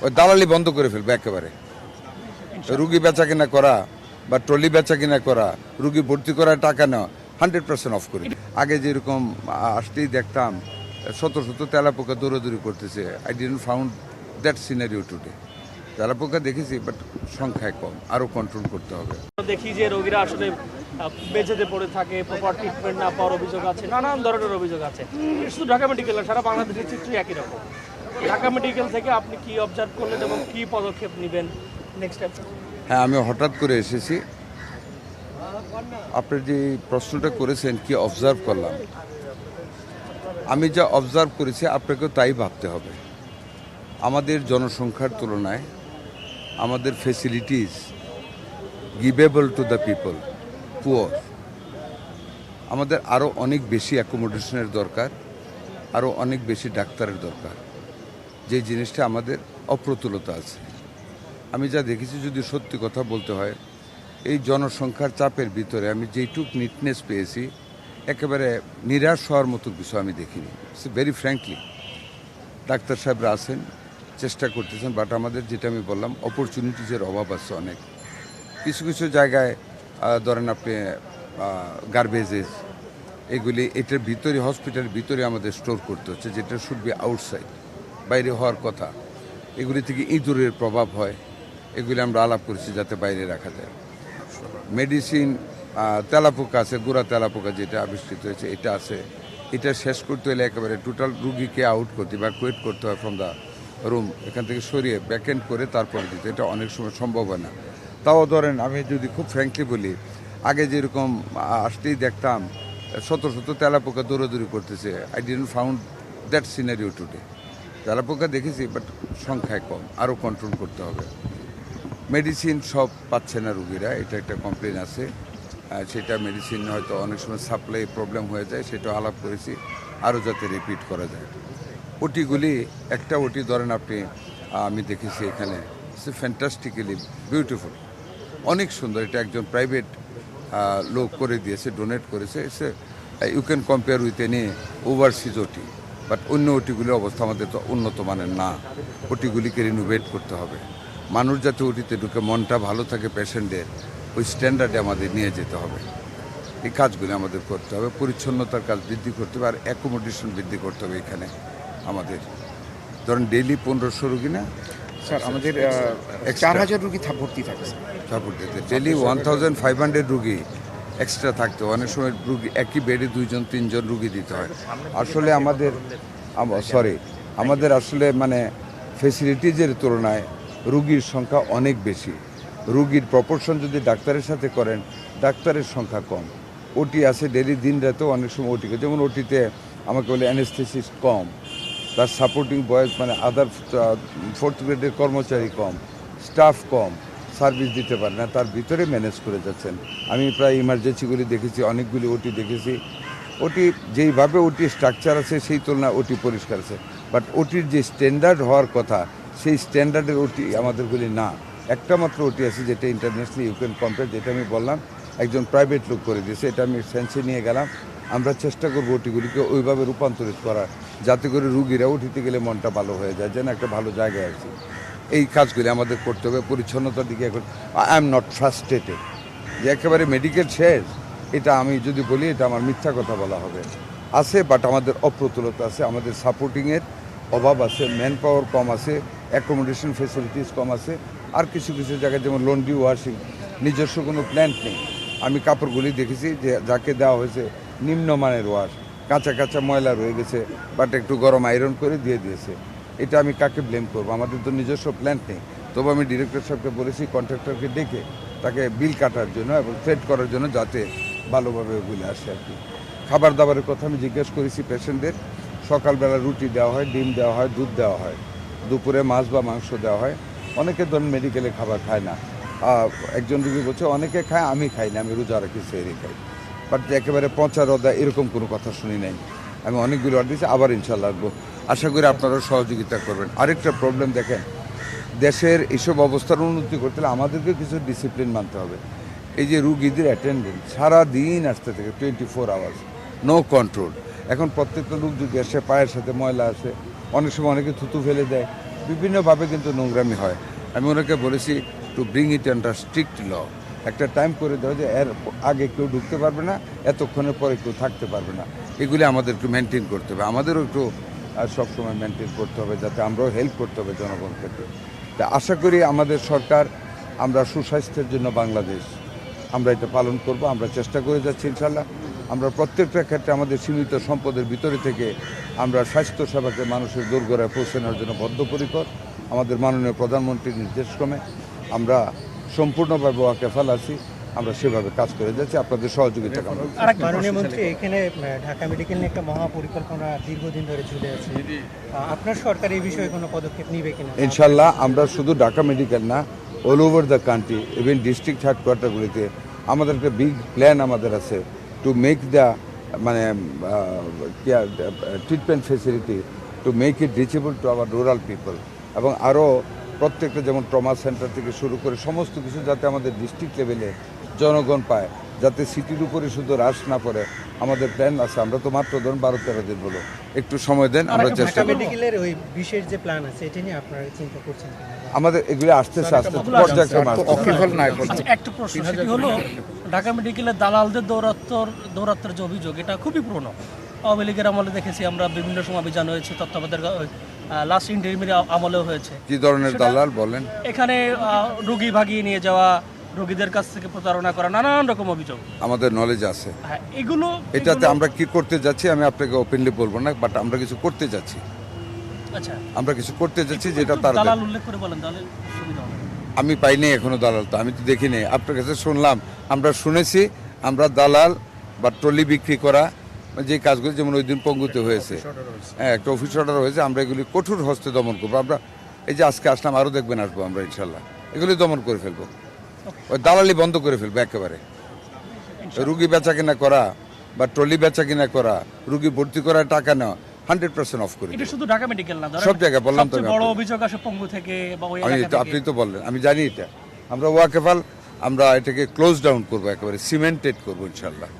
ওই দালালি বন্ধ করে ফেলবে একেবারে। রুগী বেচা কিনা করা বা ট্রলি বেচা কিনা করা, রুগী ভর্তি করার টাকা নেওয়া 100% অফ করে। আগে যেরকম আসতেই দেখতাম শত শত তেলাপোকা দৌড়াদৌড়ি করতেছে, I didn't found that scenario today. তেলাপোকা দেখেছি বাট সংখ্যায় কম, আরও কন্ট্রোল করতে হবে। দেখি যে রোগীরা আসলে বেঁচেতে পড়ে থাকে, প্রপার ট্রিটমেন্ট না পাওয়ার অভিযোগ আছে, নানান ধরনের অভিযোগ আছে। শুধু ঢাকা মেডিকেল না, সারা বাংলাদেশের চিত্রই একই রকম। ঢাকা মেডিকেল থেকে আপনি কি অবজার্ভ করলেন এবং কি পদক্ষেপ নেবেন নেক্সট স্টেপ? হ্যাঁ, আমি হঠাৎ করে এসেছি। আপনি যে প্রশ্নটা করেছেন কি অবজার্ভ করলাম, আমি যা অবজার্ভ করেছি আপনাকেও তাই ভাবতে হবে। আমাদের জনসংখ্যার তুলনায় আমাদের facilities givable to the people poor, আমাদের আরও অনেক বেশি অ্যাকোমোডেশনের দরকার, আরও অনেক বেশি ডাক্তারের দরকার। যে জিনিসটা আমাদের অপ্রতুলতা আছে। আমি যা দেখেছি, যদি সত্যি কথা বলতে হয়, এই জনসংখ্যার চাপের ভিতরে আমি যেইটুক নিটনেস পেয়েছি, একেবারে নিরাশ হওয়ার মতো কিছু আমি দেখিনি। ভেরি ফ্র্যাঙ্কলি, ডাক্তার সাহেবরা আছেন, চেষ্টা করতেছেন, বাট আমাদের যেটা আমি বললাম অপরচুনিটিসের অভাব আছে অনেক। কিছু কিছু জায়গায় ধরেন আপনি গার্বেজেস এগুলি এটার ভিতরে, হসপিটালের ভিতরে আমাদের স্টোর করতে হচ্ছে, যেটা শুড বি আউটসাইড, বাইরে হওয়ার কথা। এগুলি থেকে ইঁদুরের প্রভাব হয়, এগুলি আমরা আলাপ করেছি যাতে বাইরে রাখা যায়। মেডিসিন, তেলাপোকা আছে, গোড়া তেলাপোকা যেটা আবিষ্কৃত হয়েছে এটা আছে। এটা শেষ করতে হলে একেবারে টোটাল রুগীকে আউট করতে বা কোয়েট করতে হয় ফ্রম দ্য রুম, এখান থেকে সরিয়ে ব্যাকএন্ড করে তারপরে দিতে, এটা অনেক সময় সম্ভব হয় না। তাও ধরেন আমি যদি খুব ফ্র্যাঙ্কলি বলি, আগে যেরকম আসতেই দেখতাম শত শত তেলাপোকা দৌড়াদৌড়ি করতেছে, I didn't found that scenario today. তেলাপোকা দেখেছি বাট সংখ্যায় কম, আরও কন্ট্রোল করতে হবে। মেডিসিন সব পাচ্ছে না রুগীরা, এটা একটা কমপ্লেন আছে। সেটা মেডিসিন হয়তো অনেক সময় সাপ্লাই প্রবলেম হয়ে যায়, সেটা আলাপ করেছি আরও যাতে রিপিট করা যায়। ওটিগুলি, একটা ওটি ধরেন আপনি, আমি দেখেছি এখানে, ফ্যান্টাস্টিক্যালি বিউটিফুল, অনেক সুন্দর। এটা একজন প্রাইভেট লোক করে দিয়েছে, ডোনেট করেছে। You can compare with any overseas OT, but অন্য ওটিগুলির অবস্থা আমাদের তো উন্নত মানের না। ওটিগুলিকে রিনোভেট করতে হবে। মানুষ যাতে ওটিতে ঢুকে মনটা ভালো থাকে পেশেন্টের, ওই স্ট্যান্ডার্ডে আমাদের নিয়ে যেতে হবে। এই কাজগুলি আমাদের করতে হবে, পরিচ্ছন্নতার কাজ বৃদ্ধি করতে হবে, আর অ্যাকোমোডেশন বৃদ্ধি করতে হবে। এখানে আমাদের ধরেন ডেইলি 1500 রুগী না স্যার, আমাদের 4000 রুগী ভর্তি থাকে সাপোর্ট দিতে, ডেইলি 1500 রুগী এক্সট্রা থাকতে হয়। অনেক সময় রুগী একই বেডে 2-3 রুগী দিতে হয়। আসলে আমাদের আসলে মানে ফেসিলিটিজের তুলনায় রুগীর সংখ্যা অনেক বেশি। রুগীর প্রপোর্শন যদি ডাক্তারের সাথে করেন, ডাক্তারের সংখ্যা কম। ওটি আছে ডেলি, দিন রাতেও অনেক সময় ওটি, যেমন ওটিতে আমাকে বলে অ্যানেস্থেসিস্ট কম, তার সাপোর্টিং বয়েজ মানে আদার 4th গ্রেডের কর্মচারী কম, স্টাফ কম, সার্ভিস দিতে পারে না, তার ভিতরে ম্যানেজ করে যাচ্ছেন। আমি প্রায় ইমার্জেন্সিগুলি দেখেছি, অনেকগুলি ওটি দেখেছি। ওটি যেইভাবে ওটি স্ট্রাকচার আছে সেই তুলনায় ওটি পরিষ্কার আছে, বাট ওটির যে স্ট্যান্ডার্ড হওয়ার কথা সেই স্ট্যান্ডার্ডের ওটি আমাদেরগুলি না। একটা মাত্র ওটি আছে যেটা ইন্টারন্যাশনালি ইউ ক্যান কম্পেয়ার, যেটা আমি বললাম একজন প্রাইভেট লোক করে দিয়েছে, এটা আমি সেন্সে নিয়ে গেলাম। আমরা চেষ্টা করবো ওটিগুলিকে ওইভাবে রূপান্তরিত করার, যাতে করে রুগীরা উঠিতে গেলে মনটা ভালো হয়ে যায়, যেন একটা ভালো জায়গায় আছি। এই কাজগুলি আমাদের করতে হবে। পরিচ্ছন্নতার দিকে এখন আই এম নট ফ্রাস্ট্রেটেড যে একেবারে মেডিকেল শেষ, এটা আমি যদি বলি এটা আমার মিথ্যা কথা বলা হবে। আছে, বাট আমাদের অপ্রতুলতা আছে, আমাদের সাপোর্টিংয়ের অভাব আছে, ম্যান পাওয়ার কম আছে, অ্যাকোমোডেশন ফেসিলিটিস কম আছে। আর কিছু কিছু জায়গায় যেমন লন্ড্রি ওয়াশিং, নিজস্ব কোনো প্ল্যান্ট নেই। আমি কাপড়গুলি দেখেছি যে যাকে দেওয়া হয়েছে নিম্নমানের ওয়াশ, কাঁচা কাঁচা ময়লা রয়ে গেছে, বাট একটু গরম আয়রন করে দিয়ে দিয়েছে। এটা আমি কাকে ব্লেম করবো? আমাদের তো নিজস্ব প্ল্যান্ট নেই। তবে আমি ডিরেক্টর সাহেবকে বলেছি কন্ট্রাক্টরকে ডেকে তাকে বিল কাটার জন্য এবং থ্রেড করার জন্য, যাতে ভালোভাবে ওগুলো আসে আর কি। খাবার দাবারের কথা আমি জিজ্ঞেস করেছি পেশেন্টদের। সকালবেলা রুটি দেওয়া হয়, ডিম দেওয়া হয়, দুধ দেওয়া হয়, দুপুরে মাছ বা মাংস দেওয়া হয়। অনেকে ধরুন মেডিকেলে খাবার খায় না, একজন রুগী বলছে অনেকে খায়, আমি খাই না, আমি রোজা রাখি, সেহরি খাই। বাট একেবারে পচা রদা এরকম কোনো কথা শুনি নাই। আমি অনেকগুলো অর্ডার দিয়েছি, আবার ইনশাল্লাহ আসবো। আশা করি আপনারাও সহযোগিতা করবেন। আরেকটা প্রবলেম দেখেন, দেশের এইসব অবস্থার উন্নতি করতে হলে আমাদেরকে কিছু ডিসিপ্লিন মানতে হবে। এই যে রুগীদের অ্যাটেন্ডেন্স সারাদিন আসতে থাকে 24 আওয়ার্স, নো কন্ট্রোল। এখন প্রত্যেকটা লোক যদি আসে পায়ের সাথে ময়লা আসে, অনেক সময় অনেকে থুতু ফেলে দেয়, বিভিন্নভাবে কিন্তু নোংরামি হয়। আমি ওনাকে বলেছি to bring it under strict law, একটা টাইম করে দেওয়া যে এর আগে কেউ ঢুকতে পারবে না, এতক্ষণের পরে কেউ থাকতে পারবে না। এগুলি আমাদের একটু মেনটেন করতে হবে, আমাদেরও একটু সবসময় মেনটেন করতে হবে, যাতে আমরাও হেল্প করতে হবে জনগণকে। তা আশা করি আমাদের সরকার, আমরা সুস্বাস্থ্যের জন্য বাংলাদেশ, আমরা এটা পালন করব, আমরা চেষ্টা করে যাচ্ছি ইনশাল্লাহ। আমরা প্রত্যেকটা ক্ষেত্রে আমাদের সীমিত সম্পদের ভিতরে থেকে আমরা স্বাস্থ্য সেবাকে মানুষের দোরগোড়ায় পৌঁছানোর জন্য বদ্ধপরিকর। আমাদের মাননীয় প্রধানমন্ত্রীর নির্দেশক্রমে আমরা সম্পূর্ণভাবে ওয়াকেফাল আছি, আমরা সেভাবে কাজ করে যাচ্ছি, আপনাদের সহযোগিতা কামনা করছি। মাননীয় মন্ত্রী, এখানে ঢাকা মেডিকেল নিয়ে একটা মহাপরিকল্পনা দীর্ঘদিন ধরে ঝুলে আছে। আপনার সরকার এই বিষয়ে কোনো পদক্ষেপ নিবে কিনা? ইনশাল্লাহ আমরা শুধু ঢাকা মেডিকেল না, all over the country, even district হেডকোয়ার্টারগুলিতে আমাদের একটা বিগ প্ল্যান আমাদের আছে টু মেক দ্য মানে treatment facility to make it reachable to our rural people, এবং আরও প্রত্যেকটা যেমন ট্রমা সেন্টার থেকে শুরু করে সমস্ত কিছু যাতে আমাদের ডিস্ট্রিক্ট লেভেলে জনগণ পায়, যাতে সিটির উপরে শুধু হ্রাস না পড়ে। আমাদের প্ল্যান আছে, আমরা তো মাত্র ধরুন 12-13 দিন বলো, একটু সময় দেন, আমরা চেষ্টা ঢাকা করব। মেডিকেলের ওই বিশেষ যে প্ল্যান আছে এটা নিয়ে আপনারা চিন্তা করছেন কিনা? আমাদের এগুলি আসতেছে পর্যায়ক্রমে আসতেছে। ওয়াকিফল না এখন। আচ্ছা, একটা প্রশ্ন সেটি হলো ঢাকা মেডিকেলের দালালদের দৌরাত্মের যে অভিযোগ, এটা খুবই পুরনো। আওয়ামী লীগের আমলে দেখেছি আমরা, বিভিন্ন সময় অভিযান হয়েছে, তত্ত্বাবধায়ক লাস্ট ইন্টারিমের আমলেও হয়েছে। কি ধরনের দালাল বলেন? এখানে রোগী ভাগিয়ে নিয়ে যাওয়া, রোগীদের কাছ থেকে প্রতারণা করা, নানান রকম অভিযোগ। আমাদের নলেজ আছে হ্যাঁ, এগুলো এটাতে। আমরা কি করতে যাচ্ছি আমি আপনাকে ওপেনলি বলবো না, বাট আমরা কিছু করতে যাচ্ছি, আচ্ছা, আমরা কিছু করতে যাচ্ছি যেটা একটু তার দালাল উল্লেখ করে বলেন তাহলে সুবিধা হবে। আমি পাইনি এখনো দালাল, তো আমি তো দেখিনি, আপনার কাছে শুনলাম। আমরা শুনেছি আমরা দালাল বা ট্রলি বিক্রি করা যে কাজগুলো, যেমন ওই দিন পঙ্গুতে হয়েছে, হ্যাঁ একটা অফিস অর্ডার হয়েছে, আমরা এগুলি কঠোর হস্তে দমন করবো। আমরা এই যে আজকে আসলাম, আরও দেখবেন আসবো আমরা ইনশাল্লাহ, এগুলি দমন করে ফেলবো, ওই দালালি বন্ধ করে ফেলবো একেবারে। রুগী বেচা কিনা করা বা ট্রলি বেচা কিনা করা, রুগী ভর্তি করা, টাকা নেওয়া 100% অফ করে এটা দিবো। শুধু ঢাকা মেডিকেল না, ধরেন সব জায়গায় বললাম তো সবচেয়ে আমি বড় আপনাকে। অভিযোগ আসে পঙ্গু থেকে বা ওই আমি এলাকা তো, থেকে। আপনি তো বললেন, আমি জানি এটা। আমরা ওয়াকেফাল, আমরা এটাকে ক্লোজ ডাউন করবো, একেবারে সিমেন্টেড করবো ইনশাল্লাহ।